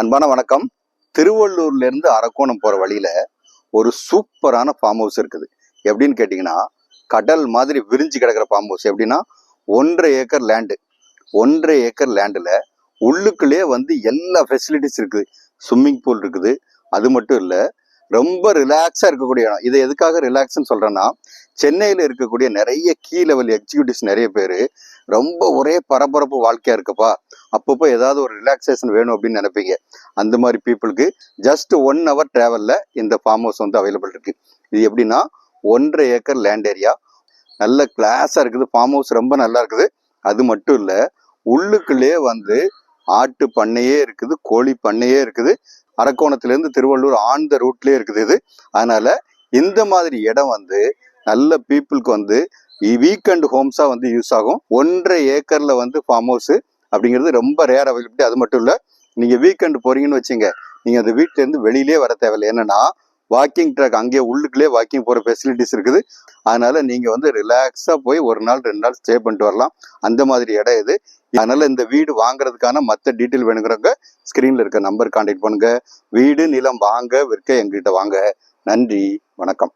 அன்பான வணக்கம். திருவள்ளூர்ல இருந்து அரக்கோணம் போற வழியில ஒரு சூப்பரான ஃபார்ம் ஹவுஸ் இருக்குது. எப்படின்னு கேட்டீங்கன்னா, கடல் மாதிரி விரிஞ்சு கிடக்கிற ஃபார்ம் ஹவுஸ். எப்படின்னா 1.5 ஏக்கர் லேண்டு. 1.5 ஏக்கர் லேண்டுல உள்ளுக்குள்ளே எல்லா ஃபெசிலிட்டிஸ் இருக்குது. ஸ்விம்மிங் பூல் இருக்குது. அது மட்டும் இல்லை, ரொம்ப ரிலாக்ஸா இருக்கக்கூடிய இடம். இதை எதுக்காக ரிலாக்ஸ்ன்னு சொல்றேன்னா, சென்னையில இருக்கக்கூடிய நிறைய கீ லெவல் எக்ஸிக்யூட்டிவ்ஸ் நிறைய பேர் ரொம்ப ஒரே பரபரப்பு வாழ்க்கையா இருக்குப்பா, அப்பப்போ ஏதாவது ஒரு ரிலாக்ஸேஷன் வேணும் அப்படின்னு நினைப்பீங்க. அந்த மாதிரி பீப்புளுக்கு ஜஸ்ட் 1 hour டிராவல்ல இந்த ஃபார்ம் ஹவுஸ் அவைலபிள் இருக்கு. இது எப்படின்னா 1.5 ஏக்கர் லேண்ட் ஏரியா, நல்ல கிளாஸா இருக்குது. ஃபார்ம் ஹவுஸ் ரொம்ப நல்லா இருக்குது. அது மட்டும் இல்லை, உள்ளுக்குள்ளே ஆட்டு பண்ணையே இருக்குது, கோழி பண்ணையே இருக்குது. அரக்கோணத்திலேருந்து திருவள்ளூர் ஆன் த ரூட்லேயே இருக்குது இது. அதனால இந்த மாதிரி இடம் நல்ல பீப்புளுக்கு வீக்கெண்ட் ஹோம்ஸா யூஸ் ஆகும். 1.5 ஏக்கர்ல ஃபார்ம் ஹவுஸ் அப்படிங்கிறது ரொம்ப ரேர் அவைலபிலிட்டி. அது மட்டும் இல்லை, நீங்க வீக்கெண்ட் போறீங்கன்னு வச்சுங்க, நீங்க அந்த வீட்டுல இருந்து வெளியிலே வர தேவையில்லை. என்னன்னா வாக்கிங் ட்ராக் அங்கேயே உள்ளுக்குள்ளே வாக்கிங் போற ஃபெசிலிட்டிஸ் இருக்குது. அதனால நீங்க ரிலாக்ஸா போய் 1 நாள் 2 நாள் ஸ்டே பண்ணிட்டு வரலாம். அந்த மாதிரி இடம் இது. அதனால இந்த வீடு வாங்குறதுக்கான மற்ற டீட்டெயில் வேணுங்கிறவங்க ஸ்கிரீன்ல இருக்க நம்பர் கான்டாக்ட் பண்ணுங்க. வீடு நிலம் வாங்க விற்க எங்ககிட்ட வாங்க. நன்றி, வணக்கம்.